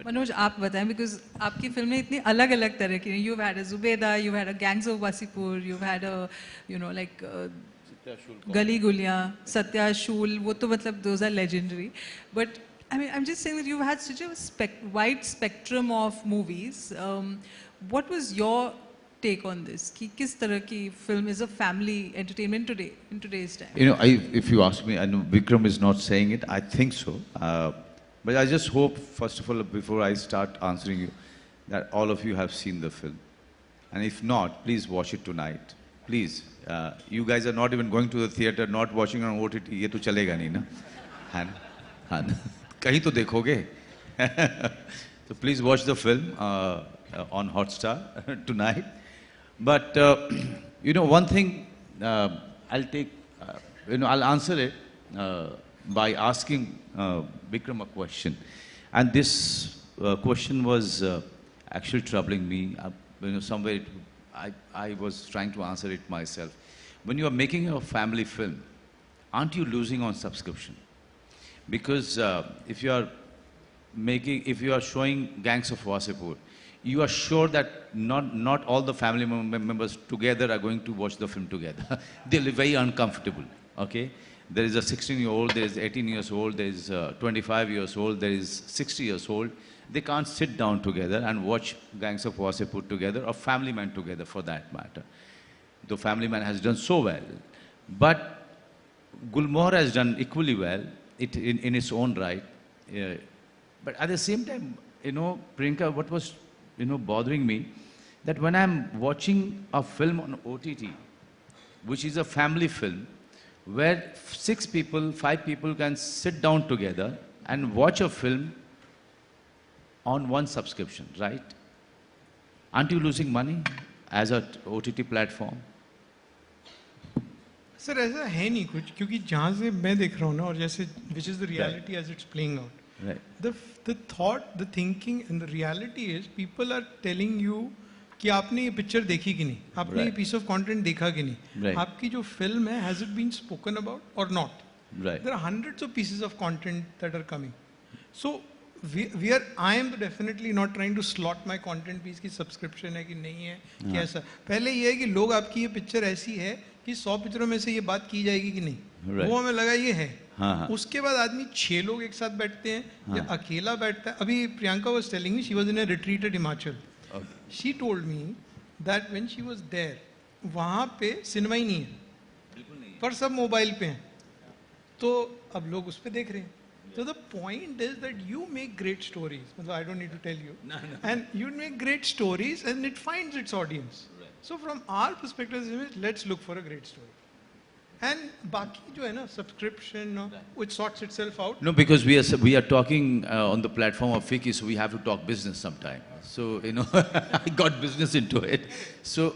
मनोज आप बताएं because आपकी फिल्में इतनी अलग-अलग तरह की हैं. You've had a Zubeda, you've had a Gangs of Wasipur, you've had a like Gali Guliyan, Satya Shul. वो तो मतलब those are legendary. But I mean I'm just saying that you've had such a wide spectrum of movies. What was your take on this? कि किस तरह की film is a family entertainment today in today's time? If you ask me, I know Bikram is not saying it. I think so. But I just hope, first of all, before I start answering you, that all of you have seen the film. And if not, please watch it tonight. Please. You guys are not even going to the theater, not watching on OTT. ये तो चलेगा नहीं ना? हाँ ना? कहीं तो देखोगे. So please watch the film on Hotstar tonight. But one thing I'll take, I'll answer it by asking Bikram a question. And this question was actually troubling me. Somewhere I was trying to answer it myself. When you are making a family film, aren't you losing on subscription? Because if you are showing Gangs of Wasipur, you are sure that not all the family members together are going to watch the film together. They'll be very uncomfortable, okay? There is a 16-year-old, there is 18 years old, there is 25 years old, there is 60 years old. They can't sit down together and watch Gangs of Wasipur together or Family Man together for that matter. The Family Man has done so well. But Gulmohar has done equally well in its own right. But at the same time, Priyanka, what was bothering me, that when I'm watching a film on OTT, which is a family film, where 5 people can sit down together and watch a film on one subscription, right? Aren't you losing money as a OTT platform? Sir ऐसा है नहीं कुछ, क्योंकि जहाँ से मैं देख रहा हूँ ना, और जैसे which is the reality as it's playing out. Right. The thought, the thinking and the reality is people are telling you कि आपने ये पिक्चर देखी कि नहीं, आपने ये piece of content देखा कि नहीं, आपकी जो film है, has it been spoken about or not? Right. There are hundreds of pieces of content that are coming. So I am definitely not trying to slot my content piece की subscription है कि नहीं है, कि ऐसा. पहले ये है कि लोग आपकी ये पिक्चर ऐसी है कि 100 पिक्चरों में से ये बात की जाएगी कि नहीं, वो हमें लगा ये है. उसके बाद आदमी 6 लोग एक साथ बैठते हैं या अकेला बैठता है. अभी Priyanka was telling me she was in a retreat at Himachal. She told me that when she was there, वहाँ पे सिनेमा ही नहीं है, पर सब मोबाइल पे हैं, तो अब लोग उस पे देख रहे हैं. So the point is that you make great stories. I don't need to tell you. No. And you make great stories and it finds its audience. Right. So from our perspective, let's look for a great story. And बाकी जो है ना, subscription, which sorts itself out. No, because we are talking on the platform of FICCI, so we have to talk business sometime. So I got business into it. So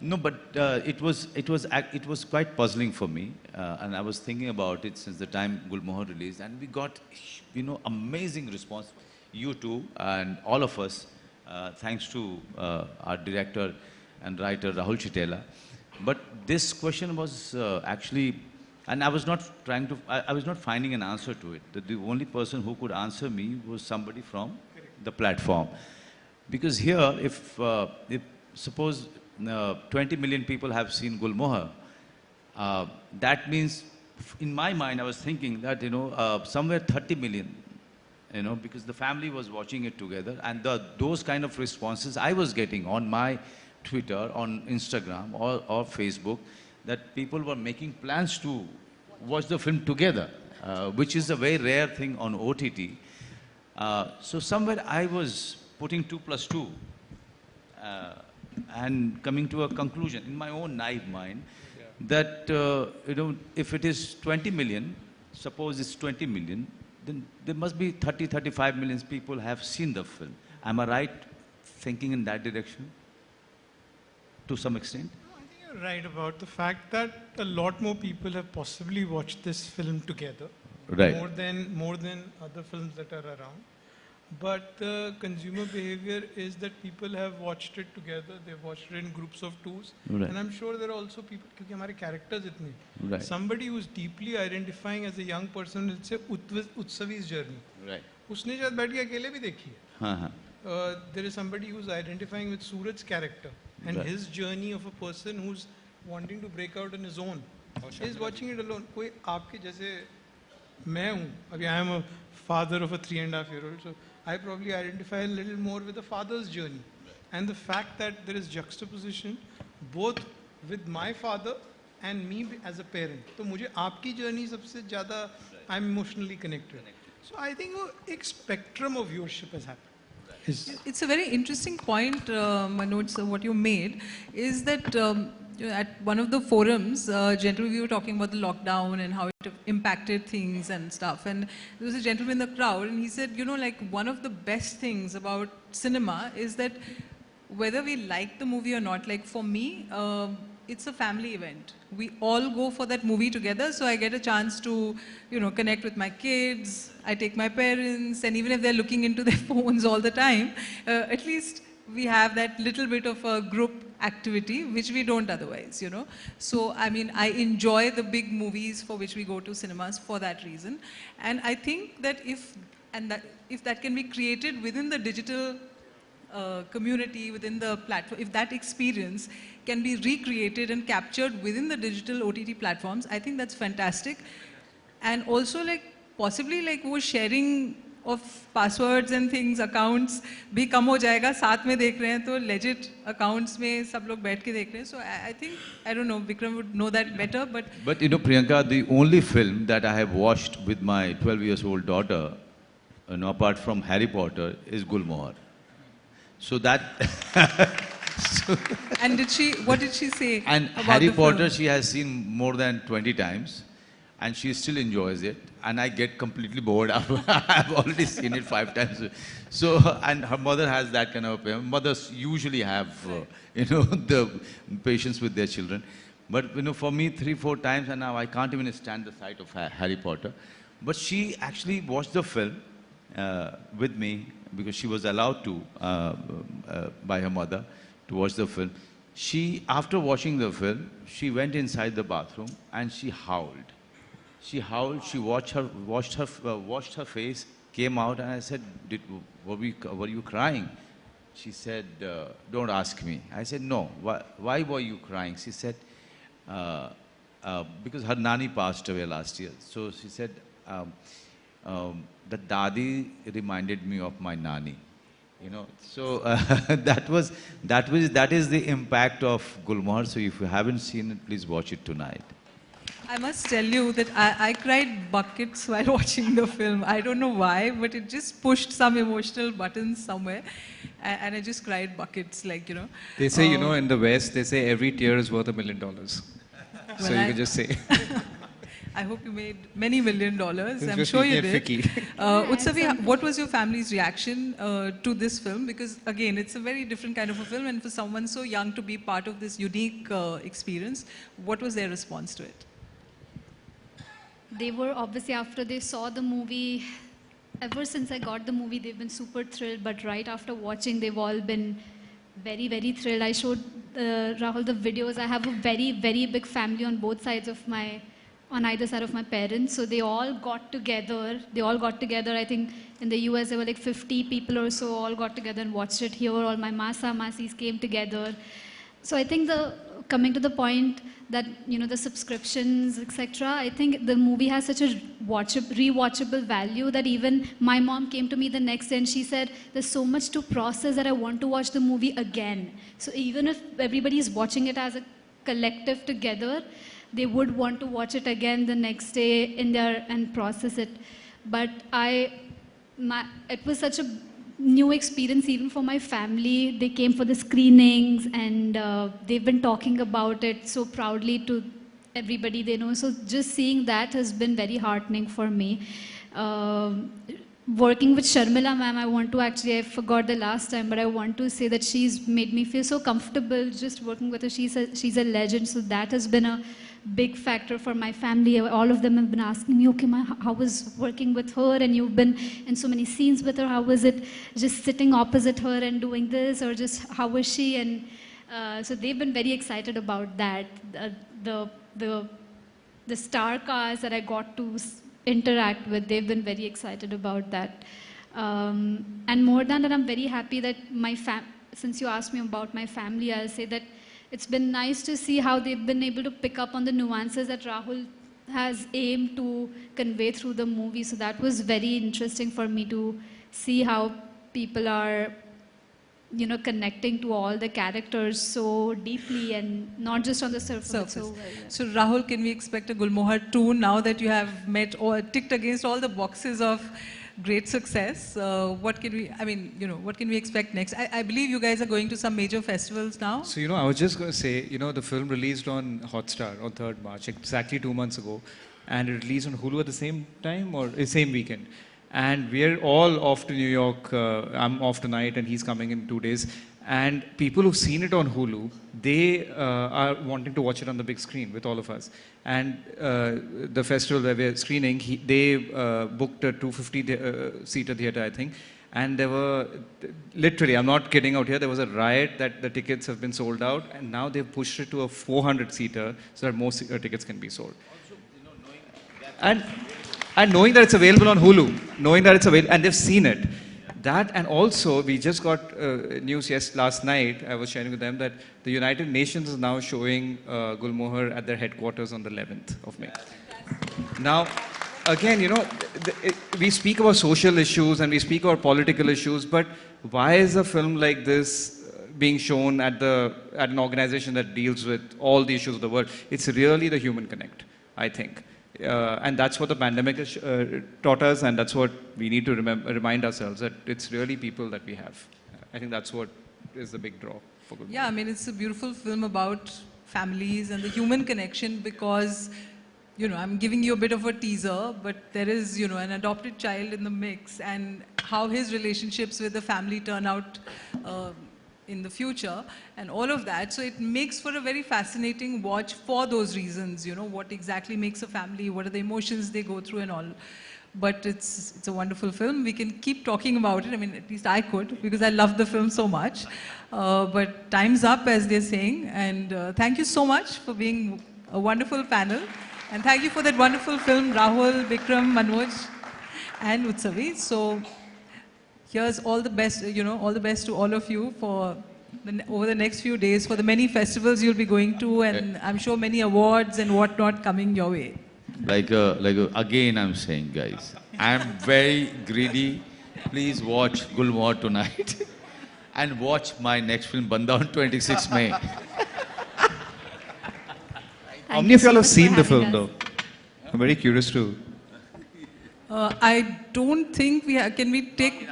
no, but it was quite puzzling for me, and I was thinking about it since the time Gulmohar released, and we got amazing response. You too, and all of us, thanks to our director and writer Rahul Chatela. But this question was actually, and I was not finding an answer to it. The only person who could answer me was somebody from the platform. Because here, if suppose 20 million people have seen Gulmohar, that means, in my mind, I was thinking that, somewhere 30 million, because the family was watching it together, and those kind of responses I was getting on my Twitter, on Instagram or Facebook, that people were making plans to watch the film together, which is a very rare thing on OTT. So somewhere I was putting 2 plus 2 and coming to a conclusion in my own naive mind that, if it is 20 million, suppose it's 20 million, then there must be 35 million people have seen the film. Am I right thinking in that direction? To some extent? No, I think you're right about the fact that a lot more people have possibly watched this film together, right? More than other films that are around. But the consumer behavior is that people have watched it together. They've watched it in groups of 2s, right. And I'm sure there are also people, because our characters itne. Right. Somebody who's deeply identifying as a young person, let's say Utsavi's journey. Right. उसने शायद बैठ के अकेले भी देखी है. हाँ हाँ. There is somebody who's identifying with Suraj's character and Right. his journey of a person who's wanting to break out on his own. He's watching it alone. कोई आपके जैसे मैं हूँ अभी I am a father of a 3.5-year-old, so I probably identify a little more with the father's journey, and the fact that there is juxtaposition both with my father and me as a parent. तो मुझे आपकी journey सबसे ज़्यादा I'm emotionally connected. So I think वो एक spectrum of viewership has happened. It's a very interesting point, Manoj, so what you made is that at one of the forums, generally we were talking about the lockdown and how it impacted things and stuff. And there was a gentleman in the crowd and he said, you know, like one of the best things about cinema is that whether we like the movie or not, like for me, it's a family event. We all go for that movie together, so I get a chance to, you know, connect with my kids. I take my parents, and even if they're looking into their phones all the time, at least we have that little bit of a group activity, which we don't otherwise, you know. So, I mean, I enjoy the big movies for which we go to cinemas for that reason. And I think that if that can be created within the digital community, within the platform, if that experience can be recreated and captured within the digital OTT platforms, I think that's fantastic. And also like possibly like वो sharing of passwords and things, accounts भी कम हो जाएगा, साथ में देख रहे हैं तो legit accounts में सब लोग बैठ के देख रहे हैं. So I think, I don't know, Bikram would know that better, but... But you know, Priyanka, the only film that I have watched with my 12-year-old daughter, you know, apart from Harry Potter, is Gulmohar. So that... And what did she say and about Harry the Potter, film? she has seen more than 20 times and she still enjoys it. And I get completely bored. I've already seen it 5 times. So, and her mother has that kind of, mothers usually have, you know, the patience with their children. But, you know, for me, 3-4 times and now I can't even stand the sight of Harry Potter. But she actually watched the film with me because she was allowed to by her mother to watch the film. She, after watching the film, she went inside the bathroom and she howled. She howled, she washed her face, came out, and I said, were you crying? She said, don't ask me. I said, no, why were you crying? She said, because her nani passed away last year. So she said, the Dadi reminded me of my nani. You know, so that is the impact of Gulmohar. So if you haven't seen it, please watch it tonight. I must tell you that I cried buckets while watching the film. I don't know why, but it just pushed some emotional buttons somewhere. And I just cried buckets, like, you know. They say, you know, in the West, they say every tear is worth $1 million. So Well, you can just say. I hope you made many $1 million. I'm Just sure you looking at did. FICCI. Utsavi, what was your family's reaction to this film? Because again, it's a very different kind of a film, and for someone so young to be part of this unique experience, what was their response to it? They were obviously, after they saw the movie, ever since I got the movie, they've been super thrilled. But right after watching, they've all been very, very thrilled. I showed Rahul the videos. I have a very, very big family on both sides of on either side of my parents. So they all got together. I think in the US there were like 50 people or so all got together and watched it here. All my masis came together. So I think coming to the point that, you know, the subscriptions, etc., I think the movie has such a rewatchable value that even my mom came to me the next day and she said, there's so much to process that I want to watch the movie again. So even if everybody is watching it as a collective together, they would want to watch it again the next day and process it. But it was such a new experience even for my family. They came for the screenings and they've been talking about it so proudly to everybody they know. So just seeing that has been very heartening for me. Working with Sharmila ma'am, I forgot the last time, but I want to say that she's made me feel so comfortable just working with her. She's a legend, so that has been a big factor for my family. All of them have been asking me, okay, how was working with her, and you've been in so many scenes with her, how was it just sitting opposite her and doing this, or just how was she? And so they've been very excited about that. The star cast that I got to interact with, they've been very excited about that. And more than that, I'm very happy that since you asked me about my family, I'll say that it's been nice to see how they've been able to pick up on the nuances that Rahul has aimed to convey through the movie. So that was very interesting for me to see how people are, you know, connecting to all the characters so deeply and not just on the surface. So Rahul, can we expect a Gulmohar 2 now that you have met or ticked against all the boxes of great success? What can we, I mean, you know, what can we expect next? I believe you guys are going to some major festivals now. So, you know, I was just going to say, you know, the film released on Hotstar on 3rd March, exactly 2 months ago, and it released on Hulu at the same time or same weekend. And we're all off to New York. I'm off tonight and he's coming in 2 days. And people who've seen it on Hulu, they are wanting to watch it on the big screen with all of us. And the festival where we're screening, they booked a 250-seater theater, I think. And there were, literally, I'm not kidding out here, there was a riot that the tickets have been sold out. And now they've pushed it to a 400-seater so that more tickets can be sold. Also, you know, knowing that it's available on Hulu, knowing that it's available, and they've seen it. That, and also, we just got news last night, I was sharing with them, that the United Nations is now showing Gulmohar at their headquarters on the 11th of May. Now, again, you know, we speak about social issues and we speak about political issues, but why is a film like this being shown at an organization that deals with all the issues of the world? It's really the human connect, I think. And that's what the pandemic has taught us, and that's what we need to remind ourselves, that it's really people that we have. I think that's what is the big draw for Good. Yeah, I mean, it's a beautiful film about families and the human connection because, you know, I'm giving you a bit of a teaser, but there is, you know, an adopted child in the mix and how his relationships with the family turn out in the future and all of that. So it makes for a very fascinating watch for those reasons, you know, what exactly makes a family, what are the emotions they go through and all. But it's a wonderful film. We can keep talking about it. I mean, at least I could, because I love the film so much. But time's up, as they're saying. And thank you so much for being a wonderful panel. And thank you for that wonderful film, Rahul, Bikram, Manoj, and Utsavi. So here's all the best, you know, all the best to all of you for over the next few days, for the many festivals you'll be going to, and I'm sure many awards and whatnot coming your way. Again, I'm saying, guys, I'm very greedy. Please watch Gulmohar tonight and watch my next film, Banda, on 26 May. How many of y'all have seen the film, though? I'm very curious too. I don't think we have, can we take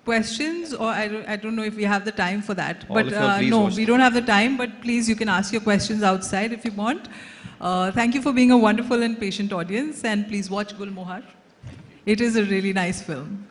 questions, or I don't know if we have the time for that. But no, we don't have the time, but please, you can ask your questions outside if you want. Thank you for being a wonderful and patient audience, and please watch Gulmohar. It is a really nice film.